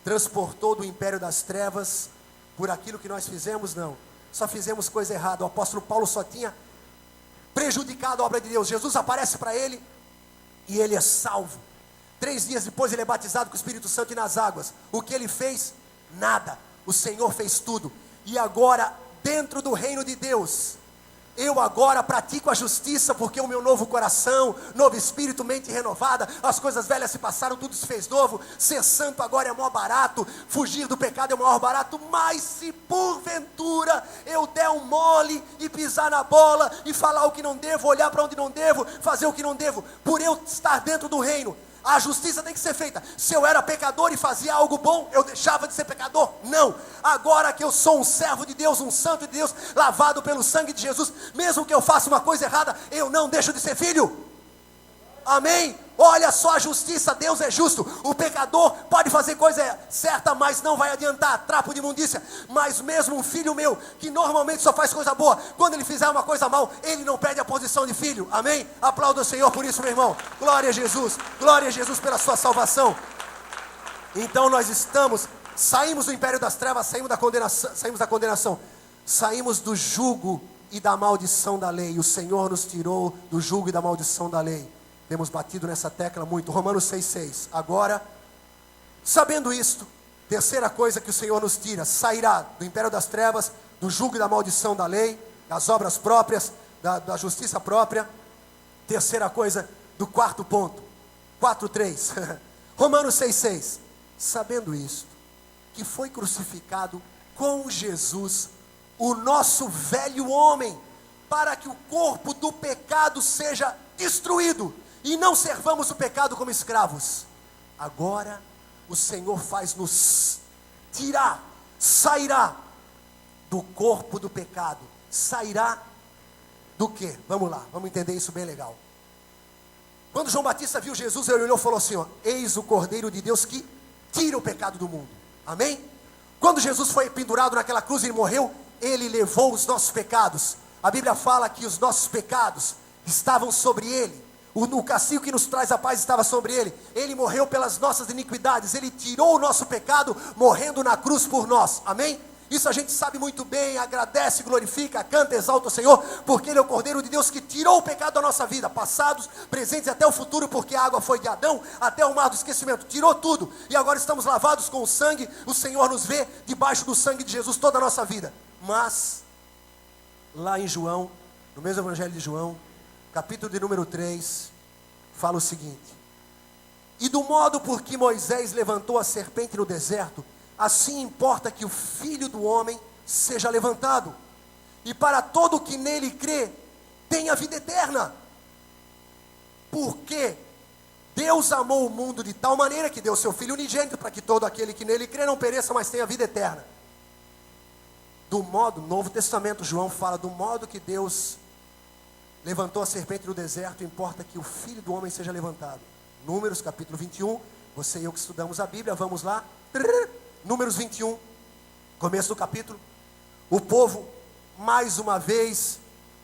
A: transportou do império das trevas por aquilo que nós fizemos? Não, só fizemos coisa errada. O apóstolo Paulo só tinha prejudicado a obra de Deus. Jesus aparece para ele e ele é salvo. 3 dias depois ele é batizado com o Espírito Santo e nas águas. O que ele fez? Nada. O Senhor fez tudo. E agora, dentro do reino de Deus, eu agora pratico a justiça, porque o meu novo coração, novo espírito, mente renovada, as coisas velhas se passaram, tudo se fez novo. Ser santo agora é maior barato, fugir do pecado é maior barato. Mas se porventura eu der um mole e pisar na bola e falar o que não devo, olhar para onde não devo, fazer o que não devo, por eu estar dentro do reino, a justiça tem que ser feita. Se eu era pecador e fazia algo bom, eu deixava de ser pecador? Não. Agora que eu sou um servo de Deus, um santo de Deus, lavado pelo sangue de Jesus, mesmo que eu faça uma coisa errada, eu não deixo de ser filho. Amém? Olha só a justiça, Deus é justo. O pecador pode fazer coisa certa, mas não vai adiantar, trapo de imundícia. Mas mesmo um filho meu, que normalmente só faz coisa boa, quando ele fizer uma coisa mal, ele não perde a posição de filho. Amém? Aplauda o Senhor por isso, meu irmão. Glória a Jesus pela sua salvação. Então nós saímos do império das trevas, saímos da condenação, saímos do jugo e da maldição da lei. O Senhor nos tirou do jugo e da maldição da lei. Temos batido nessa tecla muito. Romanos 6,6. Agora, sabendo isto, terceira coisa que o Senhor nos tira: sairá do império das trevas, do jugo e da maldição da lei, das obras próprias, da justiça própria. Terceira coisa, do quarto ponto, 4,3. Romanos 6,6. Sabendo isto, que foi crucificado com Jesus o nosso velho homem, para que o corpo do pecado seja destruído, e não servamos o pecado como escravos. Agora o Senhor faz-nos sairá do corpo do pecado. Sairá do quê? Vamos lá, vamos entender isso bem legal. Quando João Batista viu Jesus, ele olhou e falou assim: ó, eis o Cordeiro de Deus que tira o pecado do mundo. Amém? Quando Jesus foi pendurado naquela cruz e ele morreu, ele levou os nossos pecados. A Bíblia fala que os nossos pecados estavam sobre ele. O castigo que nos traz a paz estava sobre ele. Ele morreu pelas nossas iniquidades. Ele tirou o nosso pecado, morrendo na cruz por nós. Amém? Isso a gente sabe muito bem. Agradece, glorifica, canta, exalta o Senhor, porque Ele é o Cordeiro de Deus que tirou o pecado da nossa vida, passados, presentes e até o futuro, porque a água foi de Adão até o mar do esquecimento, tirou tudo, e agora estamos lavados com o sangue. O Senhor nos vê debaixo do sangue de Jesus toda a nossa vida. Mas lá em João, no mesmo Evangelho de João, capítulo de número 3, fala o seguinte: e do modo por que Moisés levantou a serpente no deserto, assim importa que o Filho do Homem seja levantado, e para todo o que nele crê, tenha vida eterna. Porque Deus amou o mundo de tal maneira que deu seu Filho unigênito, para que todo aquele que nele crê não pereça, mas tenha vida eterna. Do modo, Novo Testamento, João fala, do modo que Deus levantou a serpente no deserto, importa que o Filho do Homem seja levantado. Números capítulo 21, você e eu que estudamos a Bíblia, vamos lá. Números 21, começo do capítulo. O povo, mais uma vez,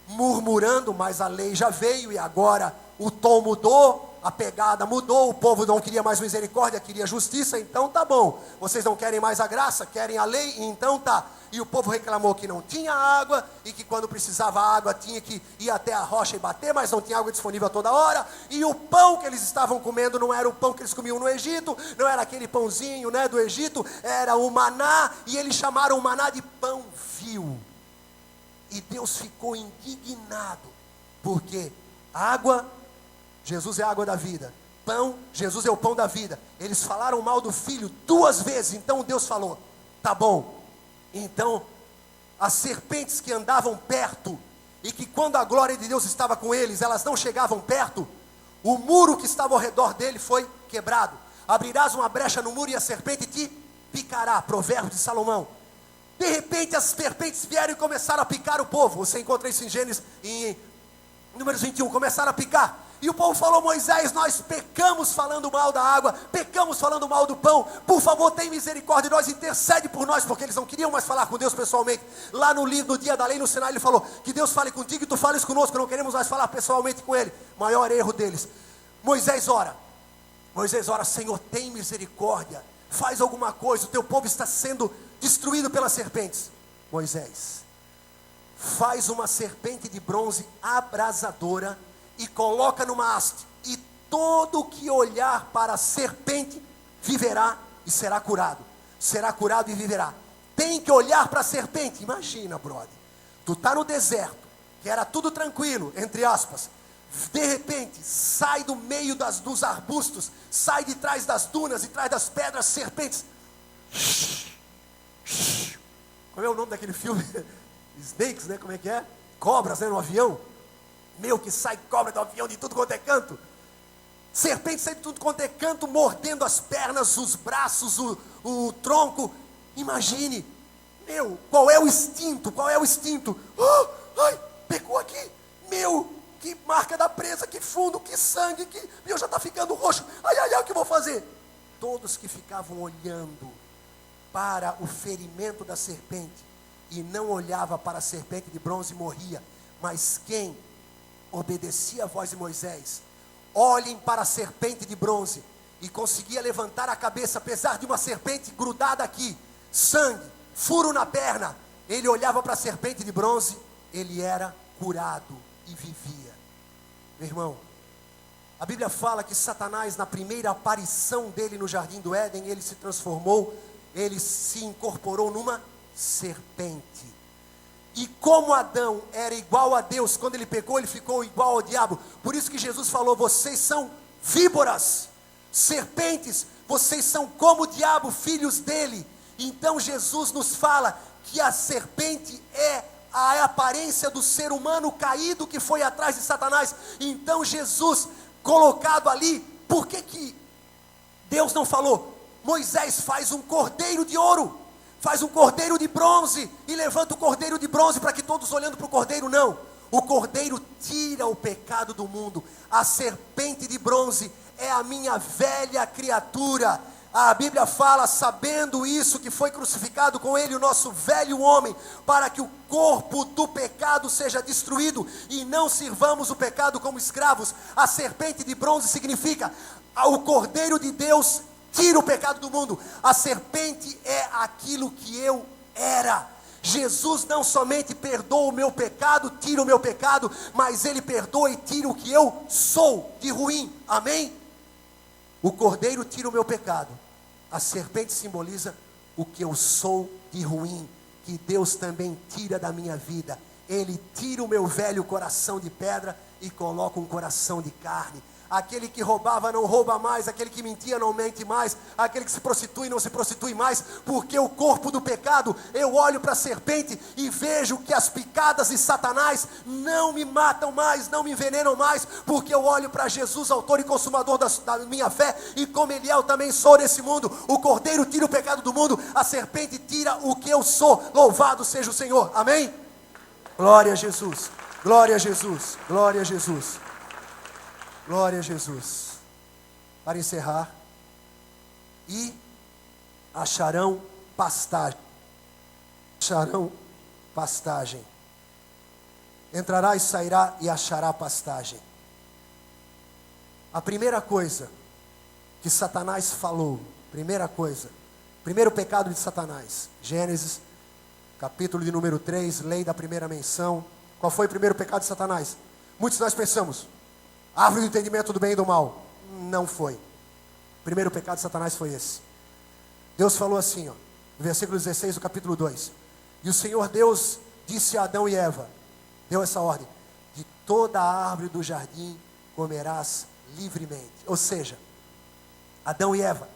A: murmurando, mas a lei já veio e agora o tom mudou, a pegada mudou. O povo não queria mais misericórdia, queria justiça. Então tá bom, vocês não querem mais a graça, querem a lei, então tá. E o povo reclamou que não tinha água, e que quando precisava água tinha que ir até a rocha e bater, mas não tinha água disponível a toda hora. E o pão que eles estavam comendo não era o pão que eles comiam no Egito, não era aquele pãozinho, né, do Egito, era o maná, e eles chamaram o maná de pão vil. E Deus ficou indignado, porque água, Jesus é a água da vida, pão, Jesus é o pão da vida. Eles falaram mal do Filho 2 vezes, então Deus falou, tá bom. Então, as serpentes que andavam perto, e que quando a glória de Deus estava com eles, elas não chegavam perto, o muro que estava ao redor dele foi quebrado. Abrirás uma brecha no muro e a serpente te picará. Provérbio de Salomão. De repente as serpentes vieram e começaram a picar o povo. Você encontra isso em Gênesis, em Números 21, começaram a picar. E o povo falou: Moisés, nós pecamos falando mal da água, pecamos falando mal do pão, por favor tem misericórdia de nós, intercede por nós, porque eles não queriam mais falar com Deus pessoalmente. Lá no livro, no dia da lei, no Sinai, ele falou, que Deus fale contigo e tu fales conosco, não queremos mais falar pessoalmente com ele. Maior erro deles. Moisés ora, Senhor tem misericórdia, faz alguma coisa, o teu povo está sendo destruído pelas serpentes. Moisés, faz uma serpente de bronze abrasadora e coloca numa haste, e todo que olhar para a serpente viverá e será curado e viverá. Tem que olhar para a serpente. Imagina, brother, tu está no deserto, que era tudo tranquilo, entre aspas, de repente, sai do meio dos arbustos, sai de trás das dunas, de trás das pedras, serpentes. Como é o nome daquele filme? Snakes, né? Como é que é? Cobras, né? No avião. Meu, que sai cobra do avião de tudo quanto é canto. Serpente sai de tudo quanto é canto, mordendo as pernas, os braços, o tronco. Imagine, meu, qual é o instinto? Ai, pegou aqui, meu, que marca da presa, que fundo, que sangue, meu, já está ficando roxo. Ai, o que eu vou fazer? Todos que ficavam olhando para o ferimento da serpente e não olhava para a serpente de bronze morria. Mas quem obedecia a voz de Moisés, olhem para a serpente de bronze, e conseguia levantar a cabeça, apesar de uma serpente grudada aqui, sangue, furo na perna, ele olhava para a serpente de bronze, ele era curado e vivia. Meu irmão, a Bíblia fala que Satanás, na primeira aparição dele no jardim do Éden, ele se transformou, ele se incorporou numa serpente. E como Adão era igual a Deus, quando ele pecou, ele ficou igual ao diabo. Por isso que Jesus falou: vocês são víboras, serpentes, vocês são como o diabo, filhos dele. Então Jesus nos fala que a serpente é a aparência do ser humano caído que foi atrás de Satanás. Então Jesus, colocado ali, por que Deus não falou: Moisés, faz um cordeiro de ouro, faz um cordeiro de bronze, e levanta o cordeiro de bronze para que todos olhando para o cordeiro? Não, o cordeiro tira o pecado do mundo. A serpente de bronze é a minha velha criatura. A Bíblia fala, sabendo isso, que foi crucificado com ele o nosso velho homem, para que o corpo do pecado seja destruído, e não sirvamos o pecado como escravos. A serpente de bronze significa, o cordeiro de Deus tira o pecado do mundo. A serpente é aquilo que eu era. Jesus não somente perdoa o meu pecado, tira o meu pecado, mas ele perdoa e tira o que eu sou de ruim. Amém? O cordeiro tira o meu pecado, a serpente simboliza o que eu sou de ruim, que Deus também tira da minha vida. Ele tira o meu velho coração de pedra e coloca um coração de carne. Aquele que roubava não rouba mais, aquele que mentia não mente mais, aquele que se prostitui não se prostitui mais, porque o corpo do pecado, eu olho para a serpente e vejo que as picadas de Satanás não me matam mais, não me envenenam mais, porque eu olho para Jesus, autor e consumador da minha fé, e como ele é, eu também sou nesse mundo. O cordeiro tira o pecado do mundo, a serpente tira o que eu sou. Louvado seja o Senhor, amém? Glória a Jesus, glória a Jesus, glória a Jesus. Glória a Jesus. Para encerrar, e acharão pastagem. Acharão pastagem. Entrará e sairá e achará pastagem. A primeira coisa que Satanás falou, primeiro pecado de Satanás, Gênesis, capítulo de número 3, lei da primeira menção. Qual foi o primeiro pecado de Satanás? Muitos de nós pensamos, árvore do entendimento do bem e do mal. Não foi. O primeiro pecado de Satanás foi esse. Deus falou assim, no versículo 16 do capítulo 2. E o Senhor Deus disse a Adão e Eva, deu essa ordem: de toda a árvore do jardim comerás livremente. Ou seja, Adão e Eva,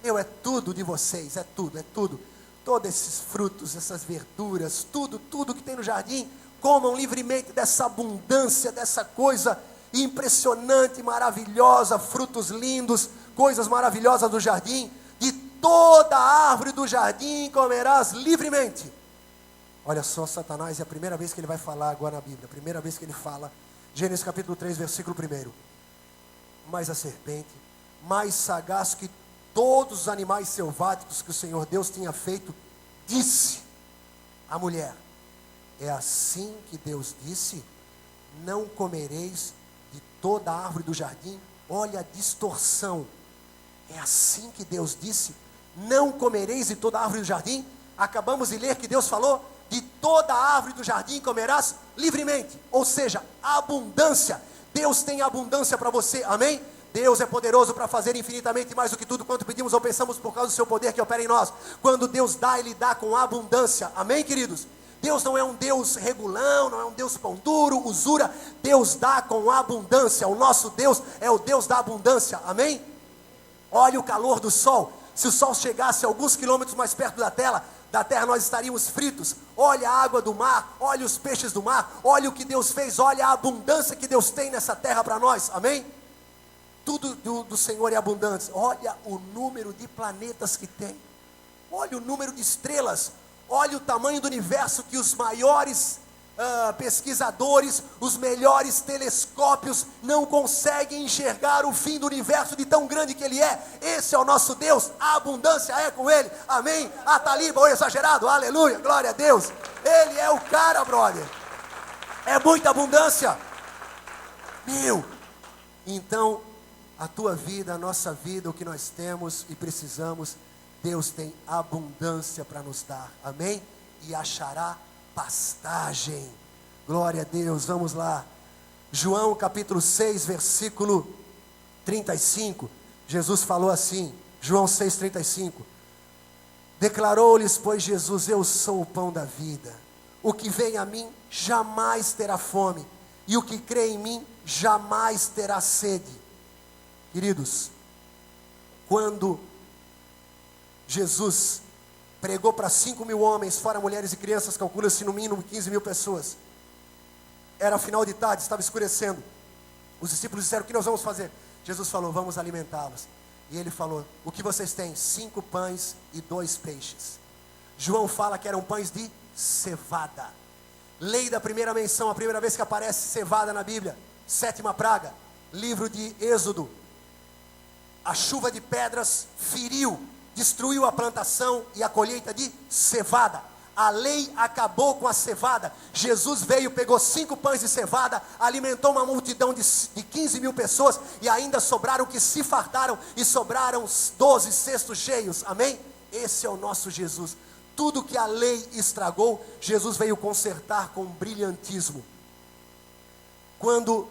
A: é tudo de vocês, é tudo. Todos esses frutos, essas verduras, tudo que tem no jardim, comam livremente dessa abundância, dessa coisa impressionante, maravilhosa, frutos lindos, coisas maravilhosas do jardim. De toda a árvore do jardim comerás livremente. Olha só, Satanás, é a primeira vez que ele vai falar agora na Bíblia, a primeira vez que ele fala, Gênesis capítulo 3, versículo 1. Mas a serpente, mais sagaz que todos os animais selváticos que o Senhor Deus tinha feito, disse à mulher: é assim que Deus disse, não comereis de toda a árvore do jardim. Olha a distorção. É assim que Deus disse: não comereis de toda árvore do jardim. Acabamos de ler que Deus falou: de toda árvore do jardim comerás livremente. Ou seja, abundância. Deus tem abundância para você, amém? Deus é poderoso para fazer infinitamente mais do que tudo quanto pedimos ou pensamos, por causa do seu poder que opera em nós. Quando Deus dá, Ele dá com abundância, amém, queridos? Deus não é um Deus regulão, não é um Deus pão duro, usura. Deus dá com abundância. O nosso Deus é o Deus da abundância, amém? Olha o calor do sol. Se o sol chegasse alguns quilômetros mais perto da terra, nós estaríamos fritos. Olha a água do mar, olha os peixes do mar, olha o que Deus fez, olha a abundância que Deus tem nessa terra para nós, amém? Tudo do Senhor é abundante. Olha o número de planetas que tem, olha o número de estrelas, olha o tamanho do universo que os maiores pesquisadores, os melhores telescópios não conseguem enxergar o fim do universo de tão grande que Ele é. Esse é o nosso Deus, a abundância é com Ele, amém? A taliba ou exagerado, aleluia, glória a Deus. Ele é o cara, brother, é muita abundância, então a tua vida, a nossa vida, o que nós temos e precisamos, Deus tem abundância para nos dar, amém? E achará pastagem, glória a Deus. Vamos lá, João capítulo 6, versículo 35, Jesus falou assim, João 6, 35, declarou-lhes, pois, Jesus: eu sou o pão da vida, o que vem a mim jamais terá fome, e o que crê em mim jamais terá sede. Queridos, quando Jesus pregou para 5.000 homens, fora mulheres e crianças, calcula-se no mínimo 15.000 pessoas. Era final de tarde, estava escurecendo. Os discípulos disseram: o que nós vamos fazer? Jesus falou: vamos alimentá-los. E ele falou: o que vocês têm? 5 pães e 2 peixes. João fala que eram pães de cevada. Lei da primeira menção, a primeira vez que aparece cevada na Bíblia, 7ª praga, livro de Êxodo. A chuva de pedras feriu, destruiu a plantação e a colheita de cevada. A lei acabou com a cevada. Jesus veio, pegou 5 pães de cevada, alimentou uma multidão de 15.000 pessoas, e ainda sobraram que se fartaram, e sobraram 12 cestos cheios, amém? Esse é o nosso Jesus. Tudo que a lei estragou, Jesus veio consertar com brilhantismo. Quando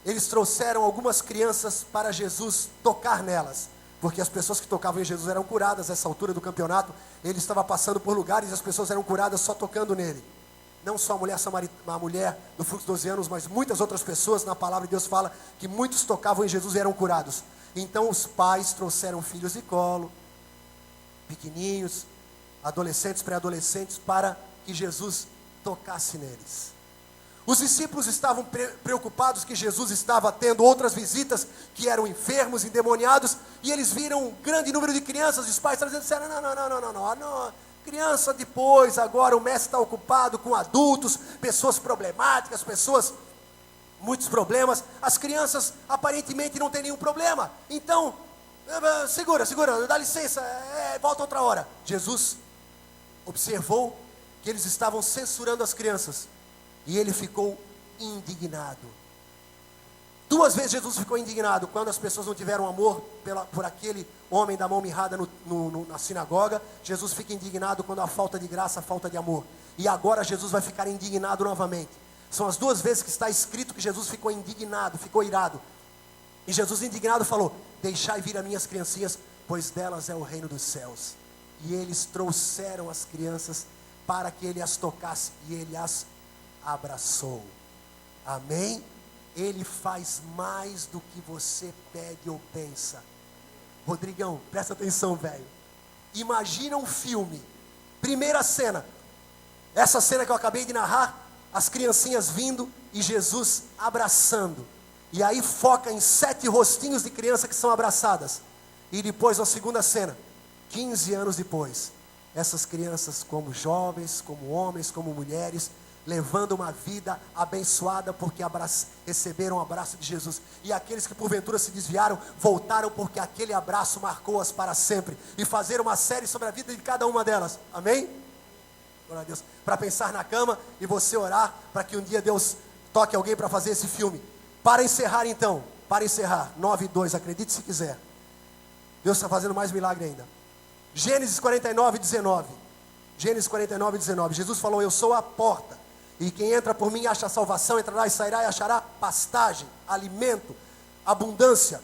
A: eles trouxeram algumas crianças para Jesus tocar nelas, porque as pessoas que tocavam em Jesus eram curadas. Nessa altura do campeonato, ele estava passando por lugares e as pessoas eram curadas só tocando nele. Não só a mulher do fluxo de 12 anos, mas muitas outras pessoas. Na palavra de Deus fala que muitos tocavam em Jesus e eram curados. Então os pais trouxeram filhos de colo, pequeninhos, adolescentes, pré-adolescentes, para que Jesus tocasse neles. Os discípulos estavam preocupados que Jesus estava tendo outras visitas, que eram enfermos, endemoniados, e eles viram um grande número de crianças. Os pais disseram: não, criança depois, agora o mestre está ocupado com adultos, pessoas problemáticas, muitos problemas. As crianças aparentemente não têm nenhum problema, então segura, dá licença, volta outra hora. Jesus observou que eles estavam censurando as crianças, e ele ficou indignado. 2 vezes Jesus ficou indignado: quando as pessoas não tiveram amor por aquele homem da mão mirrada na sinagoga. Jesus fica indignado quando há falta de graça, falta de amor. E agora Jesus vai ficar indignado novamente. São as 2 vezes que está escrito que Jesus ficou indignado, ficou irado. E Jesus indignado falou: deixai vir as minhas criancinhas, pois delas é o reino dos céus. E eles trouxeram as crianças para que ele as tocasse, e ele as abraçou, amém? Ele faz mais do que você pede ou pensa. Rodrigão, presta atenção, velho. Imagina um filme, primeira cena, essa cena que eu acabei de narrar, as criancinhas vindo e Jesus abraçando, e aí foca em 7 rostinhos de criança que são abraçadas. E depois a segunda cena, 15 anos depois, essas crianças, como jovens, como homens, como mulheres, levando uma vida abençoada, porque receberam o abraço de Jesus. E aqueles que porventura se desviaram, voltaram, porque aquele abraço marcou-as para sempre. E fazer uma série sobre a vida de cada uma delas, amém? Glória a Deus. Para pensar na cama e você orar, para que um dia Deus toque alguém para fazer esse filme. Para encerrar então, 9:2, acredite se quiser. Deus está fazendo mais milagre ainda. Gênesis 49, 19. Gênesis 49, 19. Jesus falou: eu sou a porta, e quem entra por mim acha salvação, entrará e sairá e achará pastagem, alimento, abundância.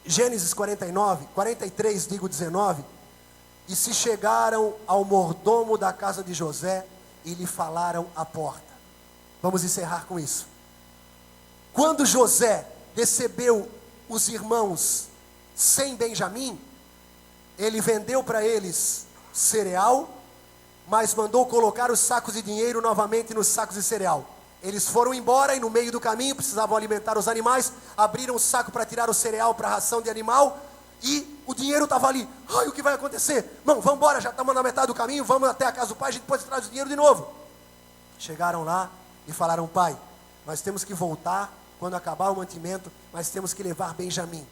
A: Gênesis 49, 43, digo 19. E se chegaram ao mordomo da casa de José e lhe falaram à porta. Vamos encerrar com isso. Quando José recebeu os irmãos sem Benjamim, ele vendeu para eles cereal, mas mandou colocar os sacos de dinheiro novamente nos sacos de cereal. Eles foram embora e no meio do caminho precisavam alimentar os animais, abriram o saco para tirar o cereal para a ração de animal, e o dinheiro estava ali. Ai, o que vai acontecer? Não, vamos embora, já estamos na metade do caminho, vamos até a casa do pai, a gente depois traz o dinheiro de novo. Chegaram lá e falaram: pai, nós temos que voltar quando acabar o mantimento, mas temos que levar Benjamim.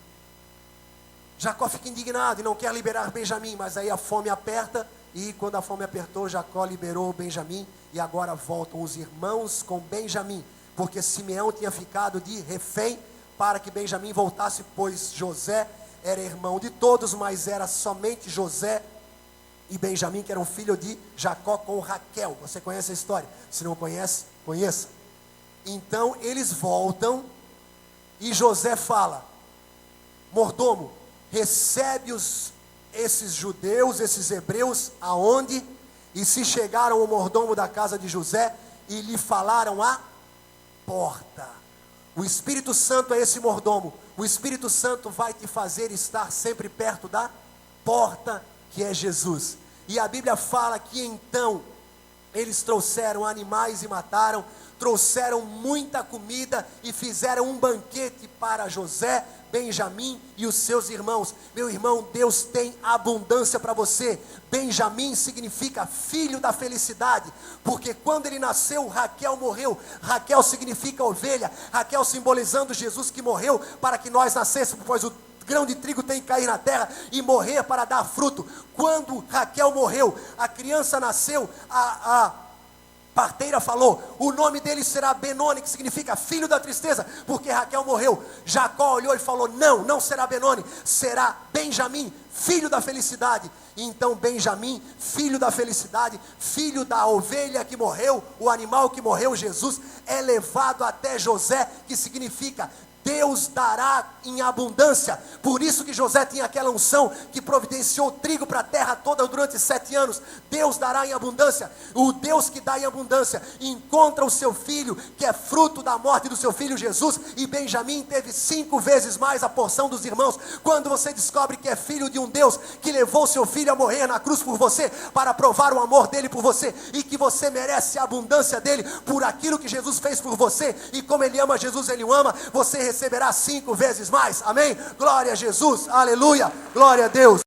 A: Jacó fica indignado e não quer liberar Benjamim, mas aí a fome aperta, e quando a fome apertou, Jacó liberou Benjamim, e agora voltam os irmãos com Benjamim, porque Simeão tinha ficado de refém para que Benjamim voltasse, pois José era irmão de todos, mas era somente José e Benjamim que eram filhos de Jacó com Raquel. Você conhece a história? Se não conhece, conheça. Então eles voltam e José fala: mordomo, recebe esses judeus, esses hebreus, aonde? E se chegaram ao mordomo da casa de José e lhe falaram à porta. O Espírito Santo é esse mordomo. O Espírito Santo vai te fazer estar sempre perto da porta, que é Jesus. E a Bíblia fala que então eles trouxeram animais e mataram, trouxeram muita comida e fizeram um banquete para José, Benjamim e os seus irmãos. Meu irmão, Deus tem abundância para você. Benjamim significa filho da felicidade, porque quando ele nasceu, Raquel morreu. Raquel significa ovelha, Raquel simbolizando Jesus que morreu para que nós nascêssemos, pois o grão de trigo tem que cair na terra e morrer para dar fruto. Quando Raquel morreu, a criança nasceu, a parteira falou: o nome dele será Benoni, que significa filho da tristeza, porque Raquel morreu. Jacó olhou e falou: não será Benoni, será Benjamim, filho da felicidade. E então Benjamim, filho da felicidade, filho da ovelha que morreu, o animal que morreu, Jesus, é levado até José, que significa Deus dará em abundância. Por isso que José tinha aquela unção que providenciou trigo para a terra toda durante 7 anos. Deus dará em abundância. O Deus que dá em abundância encontra o seu filho, que é fruto da morte do seu filho Jesus. E Benjamim teve 5 vezes mais a porção dos irmãos. Quando você descobre que é filho de um Deus que levou seu filho a morrer na cruz por você, para provar o amor dele por você, e que você merece a abundância dele por aquilo que Jesus fez por você, e como ele ama Jesus, ele o ama, você receberá 5 vezes mais. Amém? Glória a Jesus, aleluia, glória a Deus.